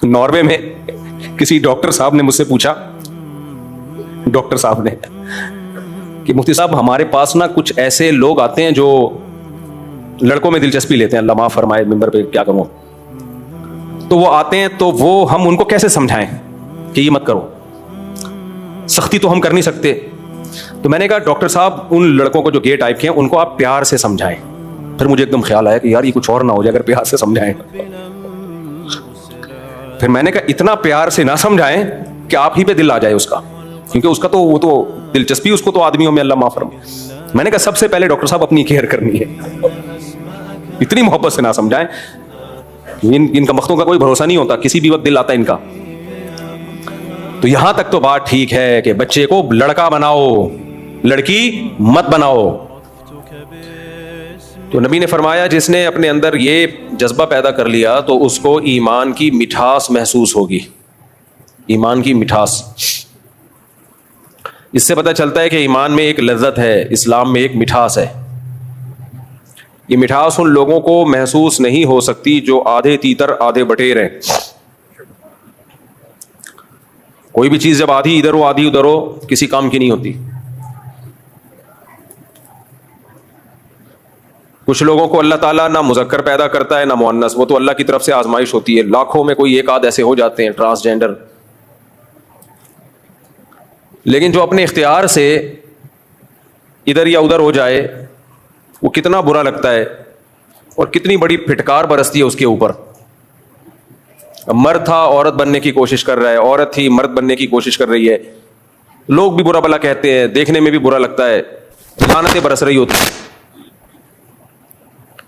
Norway میں کسی doctor صاحب نے مجھ سے پوچھا، ڈاکٹر صاحب نے، کہ مفتی صاحب ہمارے پاس نا کچھ ایسے لوگ آتے ہیں جو لڑکوں میں دلچسپی لیتے ہیں، اللہ معاف فرمائے ممبر پہ کیا کروں، تو وہ آتے ہیں تو وہ ہم ان کو کیسے سمجھائیں کہ یہ مت کرو، سختی تو ہم کر نہیں سکتے. تو میں نے کہا ڈاکٹر صاحب ان لڑکوں کو جو گے ٹائپ کے ہیں ان کو آپ پیار سے سمجھائیں. پھر مجھے ایک دم خیال آیا کہ یار یہ کچھ اور نہ ہو جائے اگر پیار سے سمجھائیں. پھر میں نے کہا اتنا پیار سے نہ سمجھائیں کہ آپ ہی پہ دل آ جائے اس کا، کیونکہ اس کا تو وہ تو دلچسپی اس کو تو آدمیوں میں اللہ معاف فرمائے. میں نے کہا سب سے پہلے ڈاکٹر صاحب اپنی کیئر کرنی ہے، اتنی محبت سے نہ سمجھائیں. ان کا مختوں کا کوئی بھروسہ نہیں ہوتا، کسی بھی وقت دل آتا ہے ان کا. تو یہاں تک تو بات ٹھیک ہے کہ بچے کو لڑکا بناؤ، لڑکی مت بناؤ. تو نبی نے فرمایا جس نے اپنے اندر یہ جذبہ پیدا کر لیا تو اس کو ایمان کی مٹھاس محسوس ہوگی، ایمان کی مٹھاس. اس سے پتہ چلتا ہے کہ ایمان میں ایک لذت ہے، اسلام میں ایک مٹھاس ہے. یہ مٹھاس ان لوگوں کو محسوس نہیں ہو سکتی جو آدھے تیتر آدھے بٹیر ہیں. کوئی بھی چیز جب آدھی ادھر ہو آدھی ادھر ہو کسی کام کی نہیں ہوتی. کچھ لوگوں کو اللہ تعالیٰ نہ مذکر پیدا کرتا ہے نہ مؤنث، وہ تو اللہ کی طرف سے آزمائش ہوتی ہے. لاکھوں میں کوئی ایک آدھ ایسے ہو جاتے ہیں ٹرانسجینڈر. لیکن جو اپنے اختیار سے ادھر یا ادھر ہو جائے وہ کتنا برا لگتا ہے اور کتنی بڑی پھٹکار برستی ہے اس کے اوپر. مرد تھا عورت بننے کی کوشش کر رہا ہے، عورت تھی مرد بننے کی کوشش کر رہی ہے، لوگ بھی برا بھلا کہتے ہیں، دیکھنے میں بھی برا لگتا ہے، لعنتیں برس رہی ہوتی.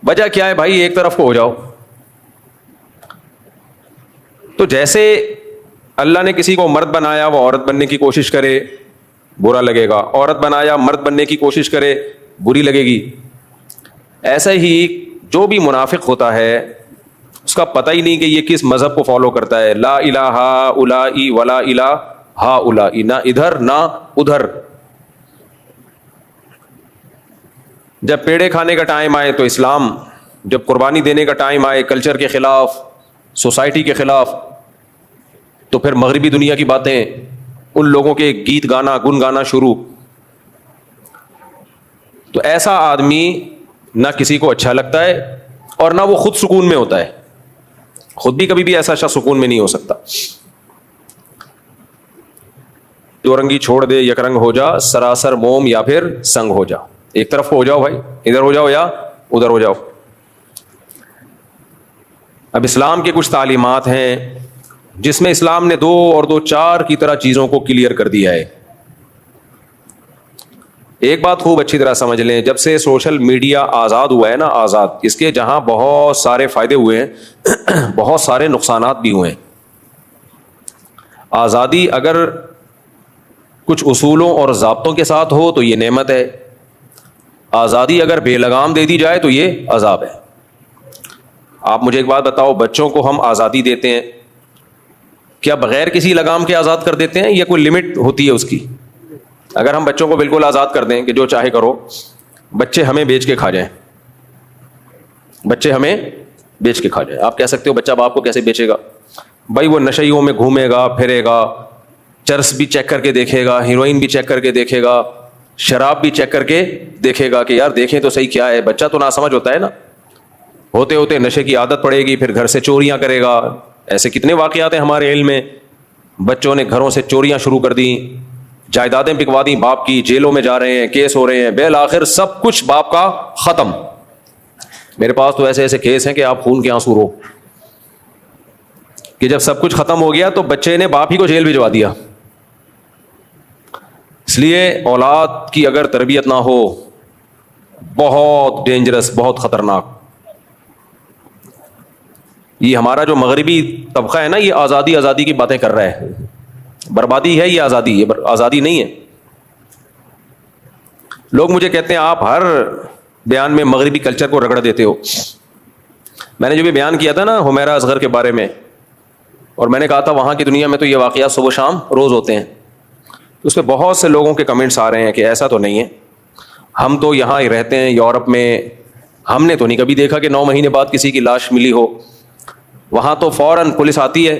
وجہ کیا ہے بھائی؟ ایک طرف کو ہو جاؤ. تو جیسے اللہ نے کسی کو مرد بنایا وہ عورت بننے کی کوشش کرے برا لگے گا، عورت بنایا مرد بننے کی کوشش کرے بری لگے گی. ایسا ہی جو بھی منافق ہوتا ہے اس کا پتہ ہی نہیں کہ یہ کس مذہب کو فالو کرتا ہے. لا الہ الائی ولا الہ ہاؤلائی، نہ ادھر نہ ادھر. جب پیڑے کھانے کا ٹائم آئے تو اسلام، جب قربانی دینے کا ٹائم آئے کلچر کے خلاف، سوسائٹی کے خلاف، تو پھر مغربی دنیا کی باتیں، ان لوگوں کے گیت گانا گن گانا شروع. تو ایسا آدمی نہ کسی کو اچھا لگتا ہے اور نہ وہ خود سکون میں ہوتا ہے. خود بھی کبھی بھی ایسا شخص سکون میں نہیں ہو سکتا. دو رنگی چھوڑ دے یک رنگ ہو جا، سراسر موم یا پھر سنگ ہو جا. ایک طرف ہو جاؤ بھائی، ادھر ہو جاؤ یا ادھر ہو جاؤ. اب اسلام کے کچھ تعلیمات ہیں جس میں اسلام نے 2 اور 2 4 کی طرح چیزوں کو کلیئر کر دیا ہے. ایک بات خوب اچھی طرح سمجھ لیں، جب سے سوشل میڈیا آزاد ہوا ہے نا، آزاد، اس کے جہاں بہت سارے فائدے ہوئے ہیں بہت سارے نقصانات بھی ہوئے ہیں. آزادی اگر کچھ اصولوں اور ضابطوں کے ساتھ ہو تو یہ نعمت ہے، آزادی اگر بے لگام دے دی جائے تو یہ عذاب ہے. آپ مجھے ایک بات بتاؤ، بچوں کو ہم آزادی دیتے ہیں کیا بغیر کسی لگام کے آزاد کر دیتے ہیں یا کوئی لمٹ ہوتی ہے اس کی؟ اگر ہم بچوں کو بالکل آزاد کر دیں کہ جو چاہے کرو، بچے ہمیں بیچ کے کھا جائیں، بچے ہمیں بیچ کے کھا جائیں. آپ کہہ سکتے ہو بچہ باپ کو کیسے بیچے گا؟ بھائی وہ نشیوں میں گھومے گا پھرے گا، چرس بھی چیک کر کے دیکھے گا، ہیروئن بھی چیک کر کے دیکھے گا، شراب بھی چیک کر کے دیکھے گا کہ یار دیکھیں تو صحیح کیا ہے. بچہ تو ناسمجھ ہوتا ہے نا، ہوتے ہوتے نشے کی عادت پڑے گی، پھر گھر سے چوریاں کرے گا. ایسے کتنے واقعات ہیں ہمارے علم میں، بچوں نے گھروں سے چوریاں شروع کر دیں، جائیدادیں بکوا دیں باپ کی، جیلوں میں جا رہے ہیں، کیس ہو رہے ہیں، بالآخر سب کچھ باپ کا ختم. میرے پاس تو ایسے ایسے کیس ہیں کہ آپ خون کے آنسو رو، کہ جب سب کچھ ختم ہو گیا تو بچے نے باپ ہی کو جیل بھجوا دیا. اس لیے اولاد کی اگر تربیت نہ ہو بہت ڈینجرس، بہت خطرناک. یہ ہمارا جو مغربی طبقہ ہے نا، یہ آزادی آزادی کی باتیں کر رہا ہے، بربادی ہے یہ آزادی، یہ آزادی نہیں ہے. لوگ مجھے کہتے ہیں آپ ہر بیان میں مغربی کلچر کو رگڑ دیتے ہو. میں نے جو بھی بیان کیا تھا نا حمیرہ اصغر کے بارے میں، اور میں نے کہا تھا وہاں کی دنیا میں تو یہ واقعات صبح و شام روز ہوتے ہیں، اس پہ بہت سے لوگوں کے کمنٹس آ رہے ہیں کہ ایسا تو نہیں ہے، ہم تو یہاں ہی رہتے ہیں یورپ میں، ہم نے تو نہیں کبھی دیکھا کہ 9 مہینے بعد کسی کی لاش ملی ہو. وہاں تو فوراً پولیس آتی ہے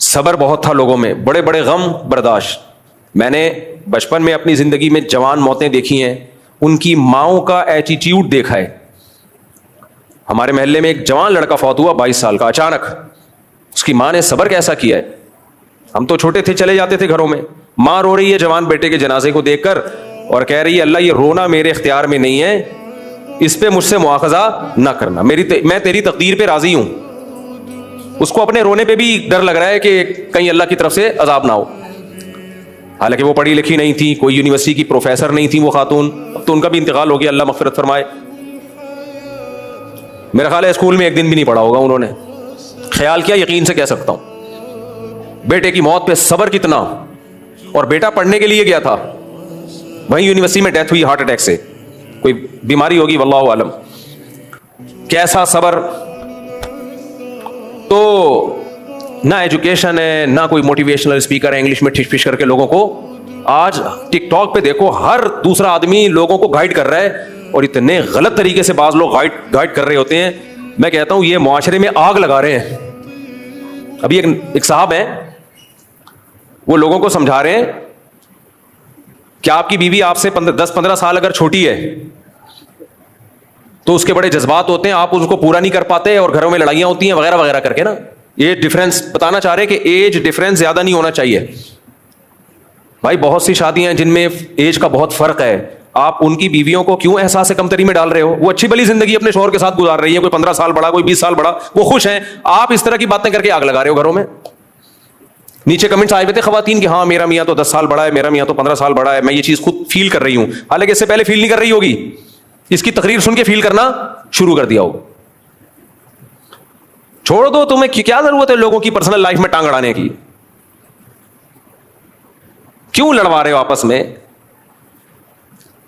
صبر بہت تھا لوگوں میں, بڑے بڑے غم برداشت. میں نے بچپن میں اپنی زندگی میں جوان موتیں دیکھی ہیں, ان کی ماؤں کا ایٹیٹیوڈ دیکھا ہے. ہمارے محلے میں ایک جوان لڑکا فوت ہوا 22 سال کا اچانک, اس کی ماں نے صبر کیسا کیا ہے. ہم تو چھوٹے تھے, چلے جاتے تھے گھروں میں, ماں رو رہی ہے جوان بیٹے کے جنازے کو دیکھ کر اور کہہ رہی ہے اللہ یہ رونا میرے اختیار میں نہیں ہے, اس پہ مجھ سے مواخذہ نہ کرنا, میں تیری تقدیر پہ راضی ہوں. اس کو اپنے رونے پہ بھی ڈر لگ رہا ہے کہ کہیں اللہ کی طرف سے عذاب نہ ہو. حالانکہ وہ پڑھی لکھی نہیں تھی, کوئی یونیورسٹی کی پروفیسر نہیں تھی وہ خاتون, اب تو ان کا بھی انتقال ہو گیا, اللہ مغفرت فرمائے. میرا خیال ہے اسکول میں ایک دن بھی نہیں پڑھا ہوگا انہوں نے. خیال کیا, یقین سے کہہ سکتا ہوں. بیٹے کی موت پہ صبر کتنا, اور بیٹا پڑھنے کے لیے گیا تھا, وہیں یونیورسٹی میں ڈیتھ ہوئی ہارٹ اٹیک سے, کوئی بیماری ہوگی واللہ عالم. کیسا صبر. تو نہ ایجوکیشن ہے, نہ کوئی موٹیویشنل اسپیکر ہے انگلش میں ٹھش پھش کر کے لوگوں کو. آج ٹک ٹاک پہ دیکھو ہر دوسرا آدمی لوگوں کو گائیڈ کر رہا ہے, اور اتنے غلط طریقے سے بعض لوگ گائیڈ کر رہے ہوتے ہیں. میں کہتا ہوں یہ معاشرے میں آگ لگا رہے ہیں. ابھی ایک صاحب ہیں, وہ لوگوں کو سمجھا رہے ہیں کہ آپ کی بیوی آپ سے 10-15 سال اگر چھوٹی ہے تو اس کے بڑے جذبات ہوتے ہیں, آپ اس کو پورا نہیں کر پاتے اور گھروں میں لڑائیاں ہوتی ہیں وغیرہ وغیرہ کر کے نا. یہ ڈفرینس بتانا چاہ رہے ہیں کہ ایج ڈفرینس زیادہ نہیں ہونا چاہیے. بھائی بہت سی شادیاں ہیں جن میں ایج کا بہت فرق ہے, آپ ان کی بیویوں کو کیوں احساس کمتری میں ڈال رہے ہو؟ وہ اچھی بلی زندگی اپنے شوہر کے ساتھ گزار رہی ہے, کوئی 15 سال بڑا, کوئی 20 سال بڑا, وہ خوش ہیں. آپ اس طرح کی باتیں کر کے آگ لگا رہے ہو گھروں میں. نیچے کمنٹس آئے ہوئے تھے خواتین کہ ہاں میرا میاں تو 10 سال بڑا ہے, میرا میاں تو 15 سال بڑا ہے, میں یہ چیز خود فیل کر رہی ہوں. حالانکہ اس سے پہلے فیل نہیں کر رہی ہوگی, اس کی تقریر سن کے فیل کرنا شروع کر دیا ہوگا. چھوڑ دو, تمہیں کیا ضرورت ہے لوگوں کی پرسنل لائف میں ٹانگ اڑانے کی؟ کیوں لڑوا رہے ہو آپس میں؟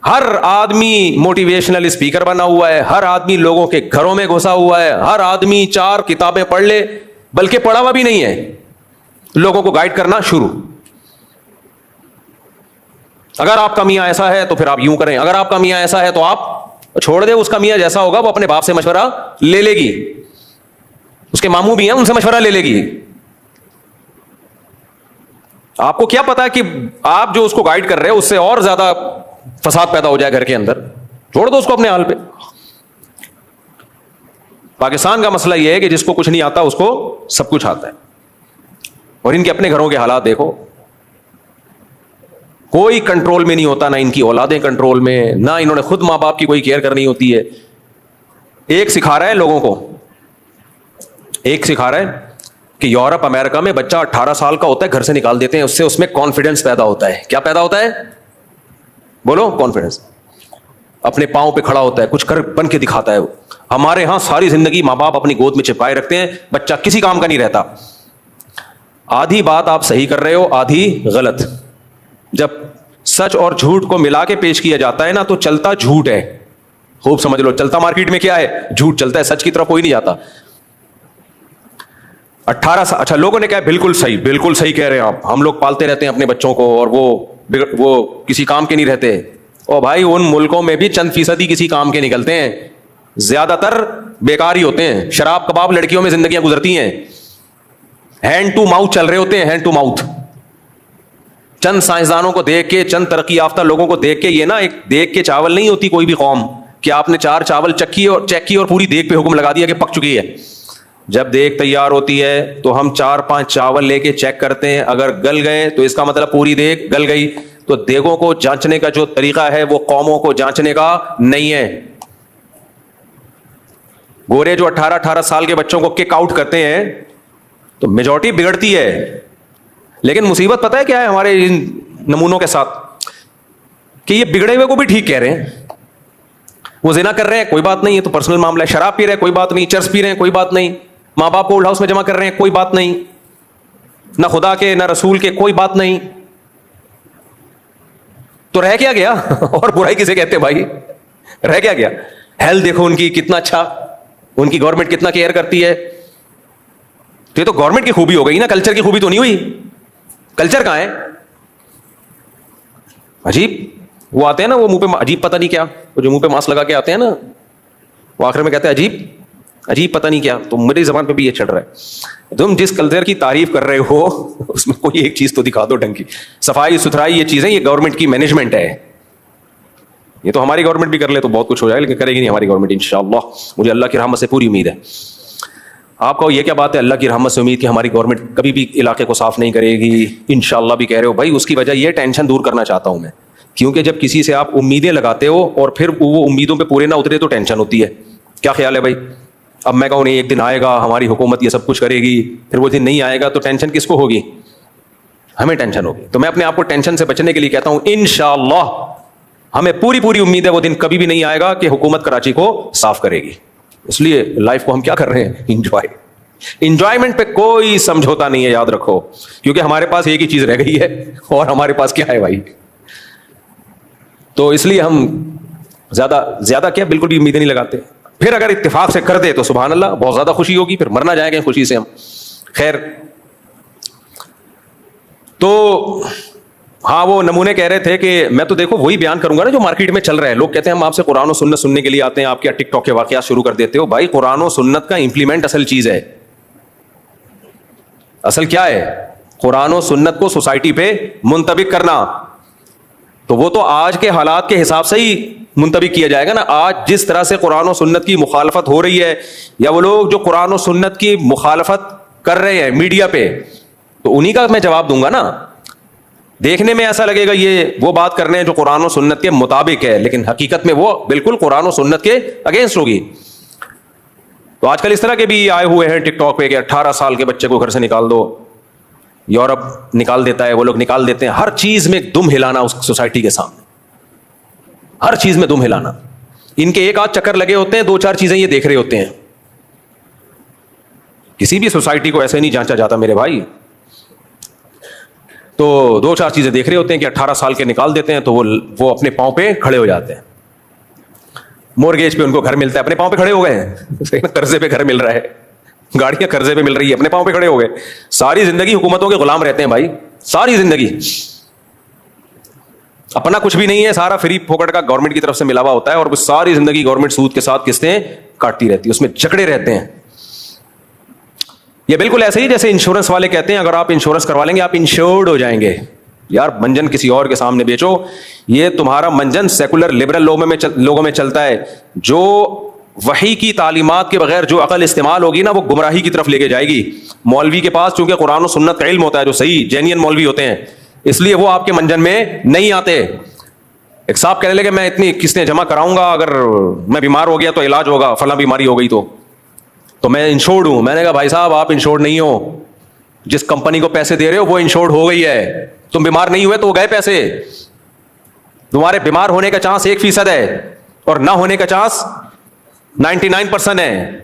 ہر آدمی موٹیویشنل اسپیکر بنا ہوا ہے, ہر آدمی لوگوں کے گھروں میں گھسا ہوا ہے, ہر آدمی 4 کتابیں پڑھ لے, بلکہ پڑھا ہوا بھی نہیں ہے, لوگوں کو گائیڈ کرنا شروع. اگر آپ کا میاں ایسا ہے تو پھر آپ یوں کریں, اگر آپ کا میاں ایسا ہے تو آپ چھوڑ دیں, اس کا میاں جیسا ہوگا وہ اپنے باپ سے مشورہ لے لے گی, اس کے ماموں بھی ہیں ان سے مشورہ لے لے گی. آپ کو کیا پتا کہ آپ جو اس کو گائیڈ کر رہے ہیں اس سے اور زیادہ فساد پیدا ہو جائے گھر کے اندر. چھوڑ دو اس کو اپنے حال پہ. پاکستان کا مسئلہ یہ ہے کہ جس کو کچھ نہیں آتا اس کو سب کچھ آتا ہے, اور ان کے اپنے گھروں کے حالات دیکھو, کوئی کنٹرول میں نہیں ہوتا, نہ ان کی اولادیں کنٹرول میں, نہ انہوں نے خود ماں باپ کی کوئی کیئر کرنی ہوتی ہے. ایک سکھا رہا ہے لوگوں کو, ایک سکھا رہا ہے کہ یورپ امریکہ میں بچہ 18 سال کا ہوتا ہے گھر سے نکال دیتے ہیں, اس میں کانفیڈنس پیدا ہوتا ہے. کیا پیدا ہوتا ہے؟ بولو. کانفیڈنس. اپنے پاؤں پہ کھڑا ہوتا ہے, کچھ کر بن کے دکھاتا ہے. ہمارے ہاں ساری زندگی ماں باپ اپنی گود میں چپکائے رکھتے ہیں, بچہ کسی کام کا نہیں رہتا. آدھی بات آپ صحیح کر رہے ہو, آدھی غلط. جب سچ اور جھوٹ کو ملا کے پیش کیا جاتا ہے نا تو چلتا جھوٹ ہے. خوب سمجھ لو, چلتا مارکیٹ میں کیا ہے؟ جھوٹ چلتا ہے, سچ کی طرف کوئی نہیں جاتا. 18 سال, اچھا لوگوں نے کہا بالکل صحیح, بالکل صحیح کہہ رہے ہیں آپ, ہم لوگ پالتے رہتے ہیں اپنے بچوں کو اور وہ کسی کام کے نہیں رہتے. او بھائی ان ملکوں میں بھی چند فیصدی کسی کام کے نکلتے ہیں, زیادہ تر بیکار ہی ہوتے ہیں. شراب کباب لڑکیوں میں زندگیاں گزرتی ہیں, ہینڈ ٹو ماؤتھ چل رہے ہوتے ہیں, ہینڈ ٹو ماؤتھ. چند سائنسدانوں کو دیکھ کے, چند ترقی یافتہ لوگوں کو دیکھ کے, یہ نا ایک دیکھ کے چاول نہیں ہوتی کوئی بھی قوم کہ آپ نے 4 چاول چیک کی اور پوری دیکھ پہ حکم لگا دیا کہ پک چکی ہے. جب دیکھ تیار ہوتی ہے تو ہم 4-5 چاول لے کے چیک کرتے ہیں, اگر گل گئے تو اس کا مطلب پوری دیکھ گل گئی. تو دیگوں کو جانچنے کا جو طریقہ ہے وہ قوموں کو جانچنے کا نہیں ہے. گورے جو 18 سال کے بچوں کو کک آؤٹ کرتے ہیں تو میجورٹی بگڑتی ہے. لیکن مصیبت پتہ ہے کیا ہے ہمارے ان نمونوں کے ساتھ؟ کہ یہ بگڑے ہوئے کو بھی ٹھیک کہہ رہے ہیں. وہ زنا کر رہے ہیں کوئی بات نہیں ہے, تو پرسنل معاملہ ہے. شراب پی رہے ہیں کوئی بات نہیں, چرس پی رہے ہیں کوئی بات نہیں, ماں باپ کو اولڈ ہاؤس میں جمع کر رہے ہیں کوئی بات نہیں, نہ خدا کے نہ رسول کے کوئی بات نہیں. تو رہ کیا گیا؟ اور برائی کسے کہتے ہیں بھائی؟ رہ کیا گیا؟ ہیلتھ دیکھو ان کی کتنا اچھا, ان کی گورنمنٹ کتنا کیئر کرتی ہے. تو یہ تو گورنمنٹ کی خوبی ہو گئی نا, کلچر کی خوبی تو نہیں ہوئی. کلچر کہاں ہے؟ عجیب. وہ آتے ہیں نا وہ منہ پہ عجیب پتہ نہیں کیا, وہ جو منہ پہ ماسک لگا کے آتے ہیں نا, وہ آخر میں کہتے ہیں عجیب عجیب پتہ نہیں کیا. تو میری زبان پہ بھی یہ چڑھ رہا ہے. تم جس کلچر کی تعریف کر رہے ہو اس میں کوئی ایک چیز تو دکھا دو ڈھنگ کی. صفائی ستھرائی یہ چیزیں یہ گورنمنٹ کی مینجمنٹ ہے. یہ تو ہماری گورنمنٹ بھی کر لے تو بہت کچھ ہو جائے, لیکن کرے گی نہیں ہماری گورنمنٹ انشاءاللہ. مجھے اللہ کی رحمت سے پوری امید ہے. آپ کو یہ کیا بات ہے اللہ کی رحمت سے امید کہ ہماری گورنمنٹ کبھی بھی علاقے کو صاف نہیں کرے گی انشاءاللہ بھی کہہ رہے ہو بھائی. اس کی وجہ یہ ٹینشن دور کرنا چاہتا ہوں میں, کیونکہ جب کسی سے آپ امیدیں لگاتے ہو اور پھر وہ امیدوں پہ پورے نہ اترے تو ٹینشن ہوتی ہے. کیا خیال ہے بھائی؟ اب میں کہوں نہیں ایک دن آئے گا ہماری حکومت یہ سب کچھ کرے گی, پھر وہ دن نہیں آئے گا تو ٹینشن کس کو ہوگی؟ ہمیں ٹینشن ہوگی. تو میں اپنے آپ کو ٹینشن سے بچنے کے لیے کہتا ہوں انشاءاللہ ہمیں پوری پوری امید ہے وہ دن کبھی بھی نہیں آئے گا کہ حکومت کراچی کو صاف کرے گی. اس لیے لائف کو ہم کیا کر رہے ہیں؟ انجوائمنٹ پہ کوئی سمجھوتا نہیں ہے, یاد رکھو, کیونکہ ہمارے پاس ایک ہی چیز رہ گئی ہے اور ہمارے پاس کیا ہے بھائی. تو اس لیے ہم زیادہ کیا بالکل بھی امیدیں نہیں لگاتے. پھر اگر اتفاق سے کر دے تو سبحان اللہ بہت زیادہ خوشی ہوگی, پھر مرنا جائیں گے خوشی سے ہم. خیر, تو ہاں وہ نمونے کہہ رہے تھے کہ میں تو دیکھو وہی بیان کروں گا نا جو مارکیٹ میں چل رہا ہے. لوگ کہتے ہیں ہم آپ سے قرآن و سنت سننے کے لیے آتے ہیں, آپ کیا ٹک ٹاک کے واقعات شروع کر دیتے ہو. بھائی قرآن و سنت کا امپلیمنٹ اصل چیز ہے. اصل کیا ہے؟ قرآن و سنت کو سوسائٹی پہ منطبق کرنا. تو وہ تو آج کے حالات کے حساب سے ہی منطبق کیا جائے گا نا. آج جس طرح سے قرآن و سنت کی مخالفت ہو رہی ہے, یا وہ لوگ جو قرآن و سنت کی مخالفت کر رہے ہیں میڈیا پہ, تو انہی کا میں جواب دوں گا نا. دیکھنے میں ایسا لگے گا یہ وہ بات کر رہے ہیں جو قرآن و سنت کے مطابق ہے, لیکن حقیقت میں وہ بالکل قرآن و سنت کے اگینسٹ ہوگی. تو آج کل اس طرح کے بھی آئے ہوئے ہیں ٹک ٹاک پہ کہ 18 سال کے بچے کو گھر سے نکال دو. یورپ نکال دیتا ہے, وہ لوگ نکال دیتے ہیں. ہر چیز میں دم ہلانا اس سوسائٹی کے سامنے, ہر چیز میں دم ہلانا. ان کے ایک آدھ چکر لگے ہوتے ہیں, 2-4 چیزیں یہ دیکھ رہے ہوتے ہیں. کسی بھی سوسائٹی کو ایسے نہیں جانچا جاتا میرے بھائی. تو 2-4 چیزیں دیکھ رہے ہوتے ہیں کہ 18 سال کے نکال دیتے ہیں تو وہ اپنے پاؤں پہ کھڑے ہو جاتے ہیں. مورگیج پہ ان کو گھر ملتا ہے, اپنے پاؤں پہ کھڑے ہو گئے ہیں. قرضے پہ گھر مل رہا ہے, گاڑیاں قرضے پہ مل رہی ہے, اپنے پاؤں پہ کھڑے ہو گئے. ساری زندگی حکومتوں کے غلام رہتے ہیں بھائی, ساری زندگی. اپنا کچھ بھی نہیں ہے, سارا فری پھوکٹ کا گورنمنٹ کی طرف سے ملا ہوا ہوتا ہے, اور ساری زندگی گورنمنٹ سود کے ساتھ قسطیں کاٹتی رہتی ہے, اس میں جکڑے رہتے ہیں. یہ بالکل ایسے ہی جیسے انشورنس والے کہتے ہیں اگر آپ انشورنس کروا لیں گے آپ انشورڈ ہو جائیں گے. یار منجن کسی اور کے سامنے بیچو, یہ تمہارا منجن سیکولر لبرل لوگوں میں چلتا ہے. جو وحی کی تعلیمات کے بغیر جو عقل استعمال ہوگی نا وہ گمراہی کی طرف لے کے جائے گی. مولوی کے پاس چونکہ قرآن و سنت کا علم ہوتا ہے, جو صحیح جینین مولوی ہوتے ہیں, اس لیے وہ آپ کے منجن میں نہیں آتے. ایک صاحب کہنے لگے میں اتنی قسطیں جمع کراؤں گا, اگر میں بیمار ہو گیا تو علاج ہوگا, فلاں بیماری ہو گئی تو میں انشورڈ ہوں. میں نے کہا بھائی صاحب آپ انشورڈ نہیں ہو, جس کمپنی کو پیسے دے رہے ہو وہ انشورڈ ہو گئی ہے, تم بیمار نہیں ہوئے تو وہ گئے پیسے. تمہارے بیمار ہونے کا چانس 1% ہے اور نہ ہونے کا چانس 99% ہے.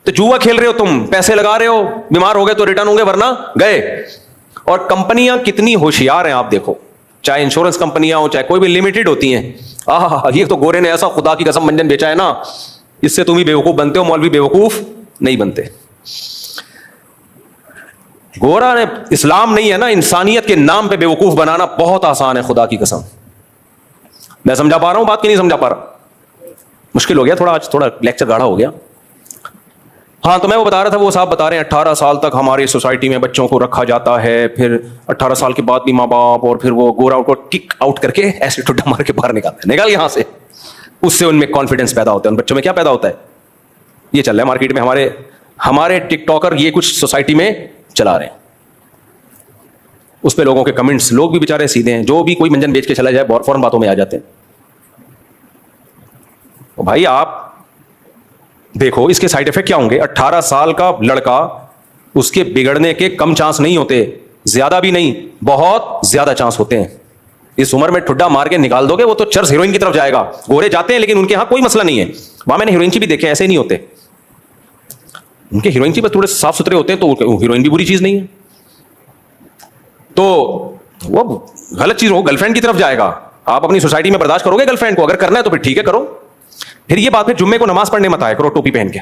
تو جوا کھیل رہے ہو تم, پیسے لگا رہے ہو, بیمار ہو گئے تو ریٹرن ہوں گے ورنہ گئے. اور کمپنیاں کتنی ہوشیار ہیں آپ دیکھو, چاہے انشورنس کمپنیاں ہوں چاہے کوئی بھی لمیٹڈ ہوتی ہیں. یہ تو گورے نے ایسا خدا کی قسم منجن بیچا ہے نا, اس سے تم ہی بیوقوف بنتے ہو, مولوی بیوقوف نہیں بنتے. گورا نے اسلام نہیں ہے نا, انسانیت کے نام پہ بیوقوف بنانا بہت آسان ہے خدا کی قسم. میں سمجھا پا رہا ہوں بات کہ نہیں سمجھا پا رہا؟ مشکل ہو گیا تھوڑا, آج تھوڑا لیکچر گاڑھا ہو گیا. ہاں تو میں وہ بتا رہا تھا, وہ صاحب بتا رہے ہیں 18 سال تک ہماری سوسائٹی میں بچوں کو رکھا جاتا ہے, پھر 18 سال کے بعد بھی ماں باپ اور پھر وہ گورا کو کک آؤٹ کر کے ایسے ٹھڈا مار کے باہر نکالتے ہیں, نکال یہاں سے. اس سے ان میں کانفیڈنس پیدا ہوتا ہے, ان بچوں میں کیا پیدا ہوتا ہے, یہ چل رہا ہے مارکیٹ میں. ہمارے ٹک ٹاکر یہ کچھ سوسائٹی میں چلا رہے ہیں, اس پہ لوگوں کے کمنٹس, لوگ بھی بیچارے سیدھے ہیں, جو بھی کوئی منجن بیچ کے چلا جائے فوراً باتوں میں آ جاتے ہیں. بھائی آپ دیکھو اس کے سائیڈ افیکٹ کیا ہوں گے. 18 سال کا لڑکا, اس کے بگڑنے کے کم چانس نہیں ہوتے, زیادہ بھی نہیں, بہت زیادہ چانس ہوتے ہیں. اس عمر میں ٹھڈا مار کے نکال دو گے وہ تو چرس ہیروئن کی طرف جائے گا. گورے جاتے ہیں لیکن ان کے ہاں کوئی مسئلہ نہیں ہے. وہاں میں نے ہیروئن بھی دیکھے, ایسے نہیں ہوتے ان کے. ہیروئن بس تھوڑے صاف ستھرے ہوتے ہیں, تو ہیروئن بھی بری چیز نہیں ہے. تو وہ غلط چیز ہو, گرل فرینڈ کی طرف جائے گا. آپ اپنی سوسائٹی میں برداشت کرو گے گرل فرینڈ کو, اگر کرنا ہے تو پھر ٹھیک ہے کرو. پھر یہ بات ہے جمعے کو نماز پڑھنے مت آئے کرو ٹوپی پہن کے.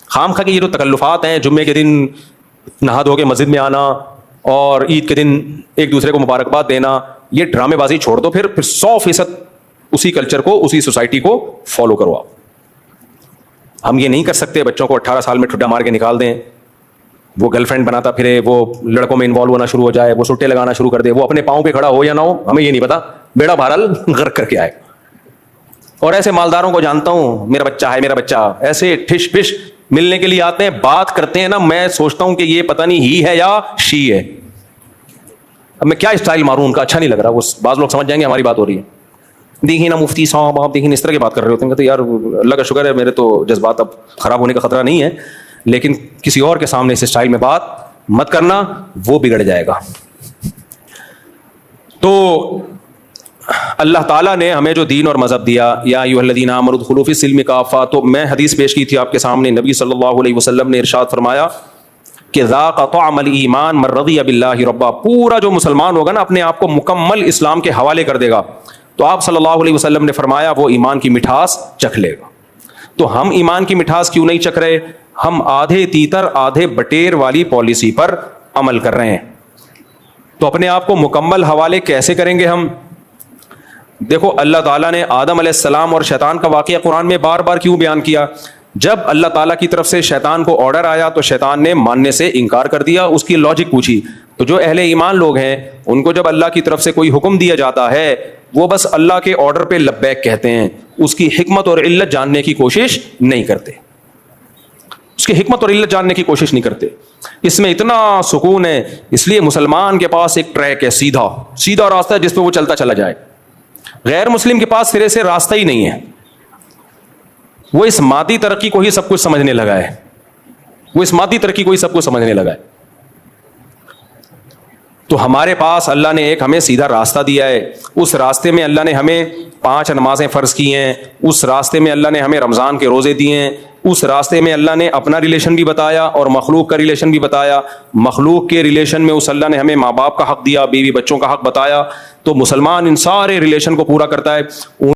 خام خواہ کے یہ جو تکلفات ہیں, جمعے کے دن نہا دھو کے مسجد میں آنا اور عید کے دن ایک دوسرے کو مبارکباد دینا, یہ ڈرامے بازی چھوڑ دو. پھر 100% اسی کلچر کو, اسی سوسائٹی کو فالو کرو آپ. ہم یہ نہیں کر سکتے بچوں کو 18 سال میں ٹھڈا مار کے نکال دیں, وہ گرل فرینڈ بناتا پھرے, وہ لڑکوں میں انوالو ہونا شروع ہو جائے, وہ سٹے لگانا شروع کر دے, وہ اپنے پاؤں پہ کھڑا ہو یا نہ ہو ہمیں یہ نہیں پتا, بیڑا بہرحال غرق کر کے آئے. اور ایسے مالداروں کو جانتا ہوں, میرا بچہ ہے میرا بچہ, ایسے ٹھش پش ملنے کے لیے آتے ہیں, بات کرتے ہیں نا, میں سوچتا ہوں کہ یہ پتہ نہیں ہی ہے یا شی ہے. اب میں کیا اسٹائل ماروں ان کا, اچھا نہیں لگ رہا. وہ بعض لوگ سمجھ جائیں گے ہماری بات ہو رہی ہے. دیکھیے نا مفتی صاحب, آپ دیکھیں اس طرح کی بات کر رہے ہوتے ہیں. تو یار اللہ کا شکر ہے میرے تو جذبات اب خراب ہونے کا خطرہ نہیں ہے, لیکن کسی اور کے سامنے اس اسٹائل میں بات مت کرنا, وہ بگڑ جائے گا. تو اللہ تعالیٰ نے ہمیں جو دین اور مذہب دیا, یا ایھا الذین آمنوا ادخلوا فی السلم کافہ, تو میں حدیث پیش کی تھی آپ کے سامنے. نبی صلی اللہ علیہ وسلم نے ارشاد فرمایا کہ ذاق طعم الایمان من رضی باللہ ربا, پورا جو مسلمان ہوگا نا اپنے آپ کو مکمل اسلام کے حوالے کر دے گا, تو آپ صلی اللہ علیہ وسلم نے فرمایا وہ ایمان کی مٹھاس چکھ لے گا. تو ہم ایمان کی مٹھاس کیوں نہیں چکھ رہے؟ ہم آدھے تیتر آدھے بٹیر والی پالیسی پر عمل کر رہے ہیں. تو اپنے آپ کو مکمل حوالے کیسے کریں گے ہم؟ دیکھو اللہ تعالیٰ نے آدم علیہ السلام اور شیطان کا واقعہ قرآن میں بار بار کیوں بیان کیا؟ جب اللہ تعالیٰ کی طرف سے شیطان کو آرڈر آیا تو شیطان نے ماننے سے انکار کر دیا, اس کی لاجک پوچھی. تو جو اہل ایمان لوگ ہیں ان کو جب اللہ کی طرف سے کوئی حکم دیا جاتا ہے وہ بس اللہ کے آرڈر پہ لبیک کہتے ہیں, اس کی حکمت اور علت جاننے کی کوشش نہیں کرتے. اس کی حکمت اور علت جاننے کی کوشش نہیں کرتے. اس میں اتنا سکون ہے, اس لیے مسلمان کے پاس ایک ٹریک ہے, سیدھا سیدھا راستہ ہے جس پہ وہ چلتا چلا جائے. غیر مسلم کے پاس سرے سے راستہ ہی نہیں ہے. وہ اس مادی ترقی کو ہی سب کچھ سمجھنے لگا ہے, وہ اس مادی ترقی کو ہی سب کچھ سمجھنے لگا ہے. تو ہمارے پاس اللہ نے ایک ہمیں سیدھا راستہ دیا ہے. اس راستے میں اللہ نے ہمیں 5 نمازیں فرض کی ہیں, اس راستے میں اللہ نے ہمیں رمضان کے روزے دیے ہیں, اس راستے میں اللہ نے اپنا ریلیشن بھی بتایا اور مخلوق کا ریلیشن بھی بتایا. مخلوق کے ریلیشن میں اس اللہ نے ہمیں ماں باپ کا حق دیا, بیوی بچوں کا حق بتایا. تو مسلمان ان سارے ریلیشن کو پورا کرتا ہے.